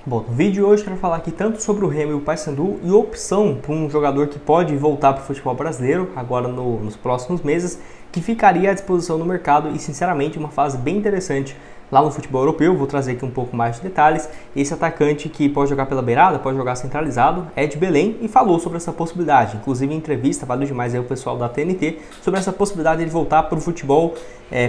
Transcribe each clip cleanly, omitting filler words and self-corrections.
Bom, no vídeo de hoje eu quero falar aqui tanto sobre o Remo e o Paysandu e opção para um jogador que pode voltar para o futebol brasileiro agora nos próximos meses, que ficaria à disposição no mercado e sinceramente uma fase bem interessante lá no futebol europeu. Vou trazer aqui um pouco mais de detalhes. Esse atacante que pode jogar pela beirada, pode jogar centralizado, é de Belém e falou sobre essa possibilidade. Inclusive em entrevista, valeu demais aí o pessoal da TNT sobre essa possibilidade de voltar para o futebol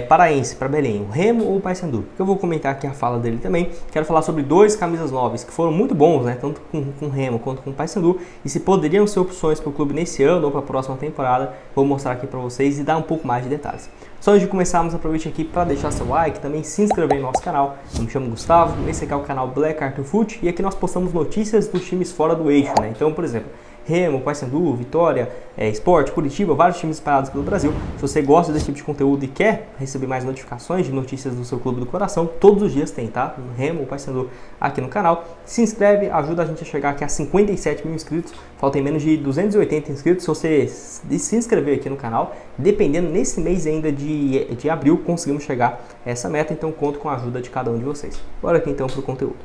paraense, para Belém, o Remo ou o Paysandu. Eu vou comentar aqui a fala dele também. Quero falar sobre dois camisas 9 que foram muito bons, né, tanto com o Remo quanto com o Paysandu, e se poderiam ser opções para o clube nesse ano ou para a próxima temporada. Vou mostrar aqui para vocês e dar um pouco mais de detalhes. Só antes de começarmos, aproveite aqui para deixar seu like, também se inscrever no nosso canal. Eu me chamo Gustavo, esse aqui é o canal Black Arthur Foot e aqui nós postamos notícias dos times fora do eixo, né? Então, por exemplo, Remo, Paysandu, Vitória, Sport, Curitiba, vários times espalhados pelo Brasil. Se você gosta desse tipo de conteúdo e quer receber mais notificações de notícias do seu clube do coração, todos os dias tem, tá? No Remo, Paysandu aqui no canal. Se inscreve, ajuda a gente a chegar aqui a 57 mil inscritos. Faltam menos de 280 inscritos. Se você se inscrever aqui no canal, dependendo, nesse mês ainda de abril, conseguimos chegar a essa meta. Então, conto com a ajuda de cada um de vocês. Bora aqui então para o conteúdo.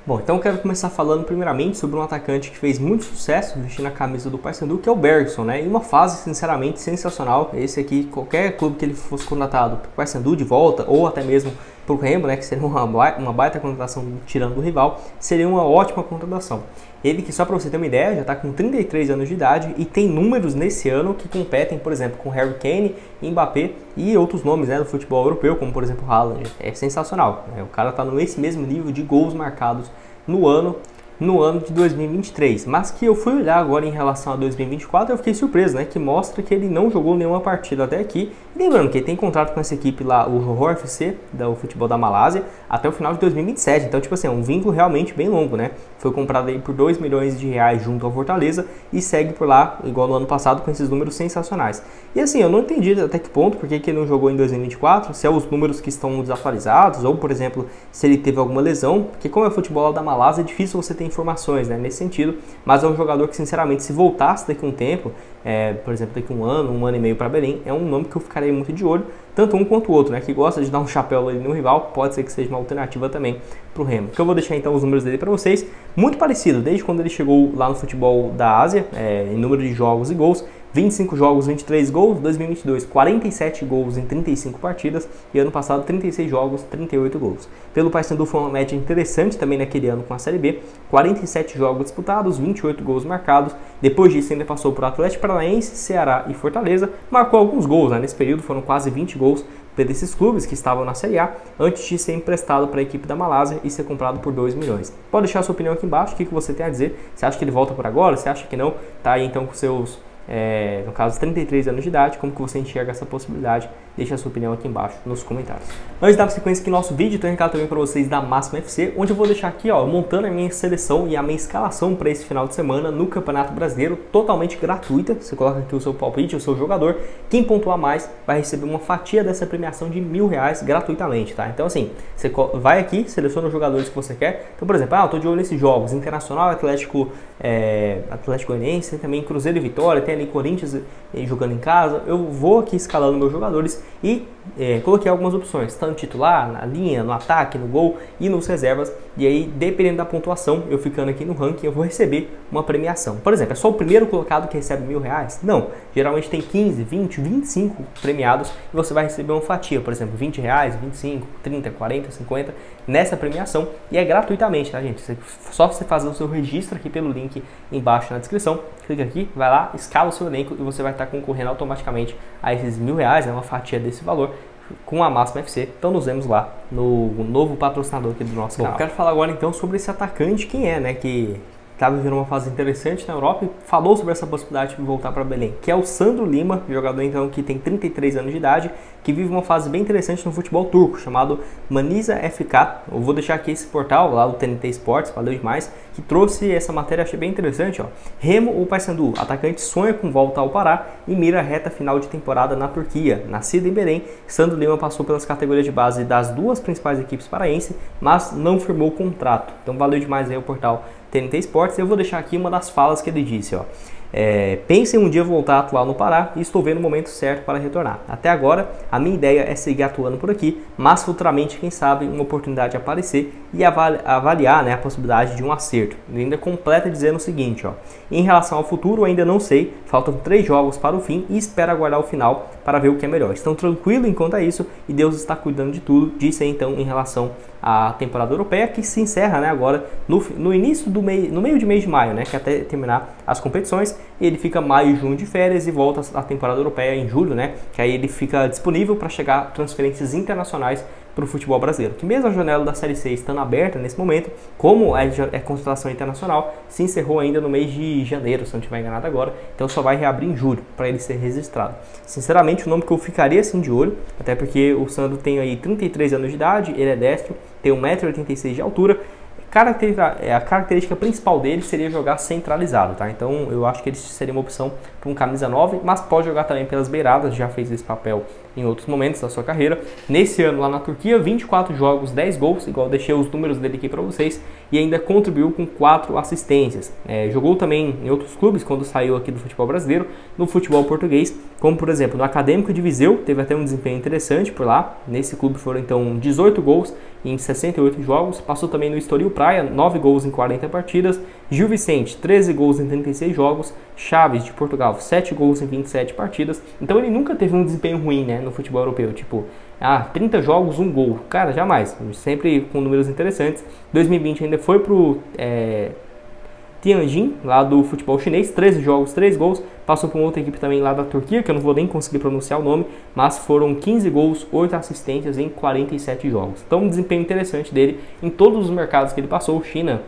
Bom, então eu quero começar falando primeiramente sobre um atacante que fez muito sucesso vestindo a camisa do Paysandu, que é o Bergson, né? E uma fase sinceramente sensacional. Esse aqui, qualquer clube que ele fosse contratado para o Paysandu de volta, ou até mesmo para o Remo, né, que seria uma baita contratação tirando do rival, seria uma ótima contratação. Ele que, só para você ter uma ideia, já está com 33 anos de idade e tem números nesse ano que competem, por exemplo, com Harry Kane, Mbappé e outros nomes, né, do futebol europeu, como por exemplo Haaland. É sensacional, né? O cara está nesse mesmo nível de gols marcados no ano de 2023, mas que eu fui olhar agora em relação a 2024, eu fiquei surpreso, né, que mostra que ele não jogou nenhuma partida até aqui. E lembrando que ele tem contrato com essa equipe lá, o Johor FC, do futebol da Malásia, até o final de 2027, então tipo assim, é um vínculo realmente bem longo, né? Foi comprado aí por 2 milhões de reais junto ao Fortaleza e segue por lá, igual no ano passado, com esses números sensacionais. E assim, eu não entendi até que ponto, porque que ele não jogou em 2024, se é os números que estão desatualizados, ou por exemplo, se ele teve alguma lesão, porque como é o futebol da Malásia, é difícil você ter informações, né, nesse sentido, mas é um jogador que sinceramente, se voltasse daqui a um tempo, por exemplo, daqui a um ano e meio para Belém, é um nome que eu ficarei muito de olho, tanto um quanto o outro, né, que gosta de dar um chapéu ali no rival, pode ser que seja uma alternativa também para o Remo. Que eu vou deixar então os números dele para vocês, muito parecido, desde quando ele chegou lá no futebol da Ásia, em número de jogos e gols, 25 jogos, 23 gols, 2022, 47 gols em 35 partidas e ano passado 36 jogos, 38 gols. Pelo Paysandu foi uma média interessante também naquele ano com a Série B, 47 jogos disputados, 28 gols marcados. Depois disso ainda passou por Atlético Paranaense, Ceará e Fortaleza, marcou alguns gols, né? Nesse período foram quase 20 gols desses clubes que estavam na Série A, antes de ser emprestado para a equipe da Malásia e ser comprado por 2 milhões. Pode deixar a sua opinião aqui embaixo, o que você tem a dizer? Você acha que ele volta por agora? Você acha que não? Tá aí então com seus no caso 33 anos de idade, como que você enxerga essa possibilidade? Deixa a sua opinião aqui embaixo nos comentários. Antes de dar sequência aqui no nosso vídeo, tenho um recado também para vocês da Máxima FC, onde eu vou deixar aqui, ó, montando a minha seleção e a minha escalação para esse final de semana no Campeonato Brasileiro, totalmente gratuita. Você coloca aqui o seu palpite, o seu jogador, quem pontuar mais vai receber uma fatia dessa premiação de R$1.000 gratuitamente, tá? Então assim, você vai aqui, seleciona os jogadores que você quer. Então, por exemplo, eu tô de olho nesses jogos, Internacional, Atlético Goianiense, também Cruzeiro e Vitória, tem ali Corinthians jogando em casa. Eu vou aqui escalando meus jogadores e coloquei algumas opções, tanto titular, na linha, no ataque, no gol e nos reservas. E aí, dependendo da pontuação, eu ficando aqui no ranking, eu vou receber uma premiação. Por exemplo, é só o primeiro colocado que recebe R$1.000? Não, geralmente tem 15, 20, 25 premiados e você vai receber uma fatia, por exemplo, R$20, 25, 30, 40, 50 nessa premiação, e é gratuitamente, tá, gente? Só você fazer o seu registro aqui pelo link embaixo na descrição, clica aqui, vai lá, escala o seu elenco e você vai estar concorrendo automaticamente a esses R$1.000, uma fatia desse valor, com a Máxima FC. Então nos vemos lá no novo patrocinador aqui do nosso canal. Eu quero falar agora então sobre esse atacante, quem é, né, que está vivendo uma fase interessante na Europa e falou sobre essa possibilidade de voltar para Belém, que é o Sandro Lima, jogador então que tem 33 anos de idade, que vive uma fase bem interessante no futebol turco, chamado Manisa FK. Eu vou deixar aqui esse portal, lá o TNT Sports, valeu demais, que trouxe essa matéria, achei bem interessante, ó. Remo ou Paysandu, atacante sonha com volta ao Pará e mira a reta final de temporada na Turquia. Nascido em Belém, Sandro Lima passou pelas categorias de base das duas principais equipes paraenses, mas não firmou contrato. Então valeu demais aí o portal TNT Sports. Eu vou deixar aqui uma das falas que ele disse, ó. Penso em um dia voltar a atuar no Pará e estou vendo o momento certo para retornar. Até agora, a minha ideia é seguir atuando por aqui, mas futuramente, quem sabe, uma oportunidade aparecer e avaliar, né, a possibilidade de um acerto. Ele ainda completa dizendo o seguinte, ó: em relação ao futuro, ainda não sei, faltam 3 jogos para o fim e espero aguardar o final para ver o que é melhor. Estão tranquilo enquanto é isso e Deus está cuidando de tudo. Disse aí, então, em relação à temporada europeia, que se encerra, né, agora no início do mês, no meio de mês de maio, né, que até terminar as competições, ele fica maio e junho de férias e volta à temporada europeia em julho, né, que aí ele fica disponível para chegar transferências internacionais para o futebol brasileiro, que mesmo a janela da Série C estando aberta nesse momento, como é contratação internacional, se encerrou ainda no mês de janeiro, se não estiver enganado agora, então só vai reabrir em julho para ele ser registrado. Sinceramente, o nome que eu ficaria assim de olho, até porque o Sandro tem aí 33 anos de idade, ele é destro, tem 1,86 m de altura. A característica principal dele seria jogar centralizado, tá? Então eu acho que ele seria uma opção para um camisa 9, mas pode jogar também pelas beiradas, já fez esse papel em outros momentos da sua carreira. Nesse ano lá na Turquia, 24 jogos, 10 gols, igual eu deixei os números dele aqui para vocês, e ainda contribuiu com 4 assistências. Jogou também em outros clubes quando saiu aqui do futebol brasileiro, no futebol português, como por exemplo no Acadêmico de Viseu, teve até um desempenho interessante por lá. Nesse clube foram então 18 gols em 68 jogos, passou também no Estoril Praia, 9 gols em 40 partidas, Gil Vicente, 13 gols em 36 jogos, Chaves de Portugal, 7 gols em 27 partidas, então ele nunca teve um desempenho ruim, né, no futebol europeu, tipo, 30 jogos, 1 gol, cara, jamais, sempre com números interessantes. 2020 ainda foi pro Tianjin, lá do futebol chinês, 13 jogos, 3 gols, passou por uma outra equipe também lá da Turquia, que eu não vou nem conseguir pronunciar o nome, mas foram 15 gols, 8 assistências em 47 jogos. Então um desempenho interessante dele em todos os mercados que ele passou, China,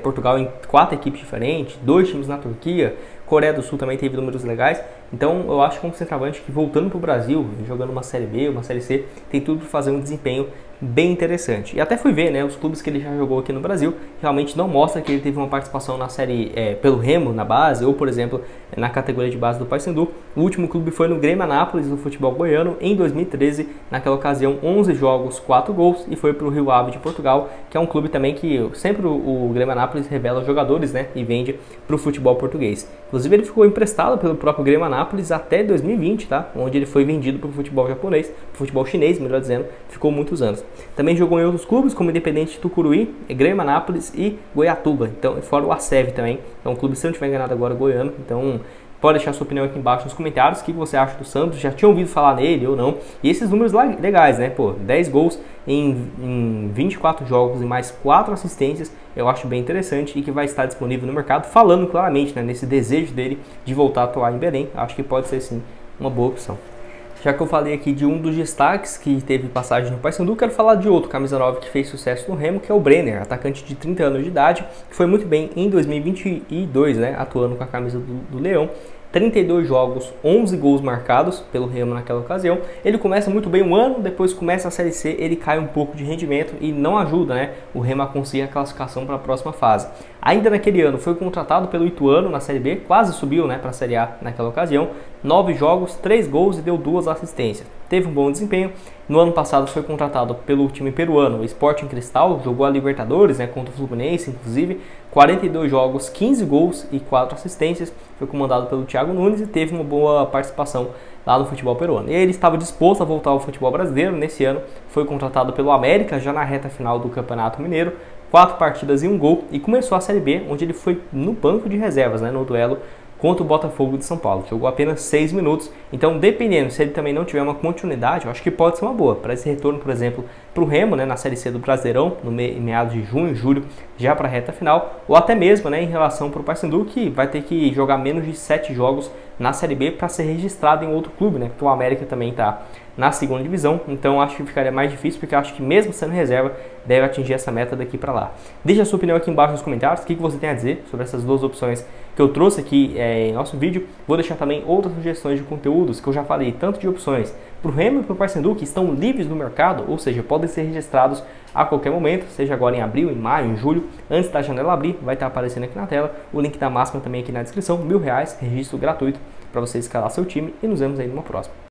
Portugal em 4 equipes diferentes, 2 times na Turquia, Coreia do Sul também teve números legais. Então eu acho que um centroavante que voltando para o Brasil, jogando uma Série B, uma Série C, tem tudo para fazer um desempenho bem interessante. E até fui ver, né, os clubes que ele já jogou aqui no Brasil, realmente não mostra que ele teve uma participação na série pelo Remo, na base, ou por exemplo, na categoria de base do Paysandu. O último clube foi no Grêmio Anápolis, no futebol goiano, em 2013, naquela ocasião 11 jogos, 4 gols, e foi para o Rio Ave de Portugal, que é um clube também que sempre o Grêmio Anápolis revela jogadores, né, e vende para o futebol português. Inclusive ele ficou emprestado pelo próprio Grêmio Anápolis até 2020, tá? Onde ele foi vendido para o futebol japonês, futebol chinês, melhor dizendo, ficou muitos anos. Também jogou em outros clubes, como Independente de Tucuruí, Grêmio Anápolis e Goiatuba. Então, fora o ACEV também, é um clube, se eu não estiver enganado agora, goiano. Então, pode deixar sua opinião aqui embaixo nos comentários. O que você acha do Santos? Já tinha ouvido falar nele ou não? E esses números legais, né? Pô, 10 gols em 24 jogos e mais 4 assistências, eu acho bem interessante e que vai estar disponível no mercado, falando claramente, né, nesse desejo dele de voltar a atuar em Belém. Acho que pode ser, sim, uma boa opção. Já que eu falei aqui de um dos destaques que teve passagem no Paysandu, quero falar de outro camisa 9 que fez sucesso no Remo, que é o Brenner, atacante de 30 anos de idade, que foi muito bem em 2022, né, atuando com a camisa do Leão. 32 jogos, 11 gols marcados pelo Remo naquela ocasião. Ele começa muito bem um ano, depois começa a Série C, ele cai um pouco de rendimento e não ajuda, né, o Remo a conseguir a classificação para a próxima fase. Ainda naquele ano foi contratado pelo Ituano na Série B, quase subiu, né, para a Série A naquela ocasião. 9 jogos, 3 gols e deu 2 assistências. Teve um bom desempenho. No ano passado foi contratado pelo time peruano, o Sporting Cristal, jogou a Libertadores, né, contra o Fluminense, inclusive. 42 jogos, 15 gols e 4 assistências. Foi comandado pelo Thiago Nunes e teve uma boa participação lá no futebol peruano. E ele estava disposto a voltar ao futebol brasileiro. Nesse ano foi contratado pelo América, já na reta final do Campeonato Mineiro. 4 partidas e 1 gol, e começou a Série B, onde ele foi no banco de reservas, né, no duelo contra o Botafogo de São Paulo. Jogou apenas 6 minutos, então dependendo se ele também não tiver uma continuidade, eu acho que pode ser uma boa para esse retorno, por exemplo, para o Remo, né, na Série C do Brasileirão, no meados de junho, julho, já para a reta final, ou até mesmo, né, em relação para o Paysandu, que vai ter que jogar menos de 7 jogos na Série B para ser registrado em outro clube, né, porque o América também está na segunda divisão, então acho que ficaria mais difícil, porque acho que mesmo sendo reserva, deve atingir essa meta daqui para lá. Deixe a sua opinião aqui embaixo nos comentários, o que você tem a dizer sobre essas duas opções que eu trouxe aqui em nosso vídeo. Vou deixar também outras sugestões de conteúdos que eu já falei, tanto de opções para o Remo e para o Paysandu, que estão livres no mercado, ou seja, podem ser registrados a qualquer momento, seja agora em abril, em maio, em julho, antes da janela abrir, vai estar aparecendo aqui na tela, o link da máxima também aqui na descrição, R$1.000, registro gratuito para você escalar seu time, e nos vemos aí numa próxima.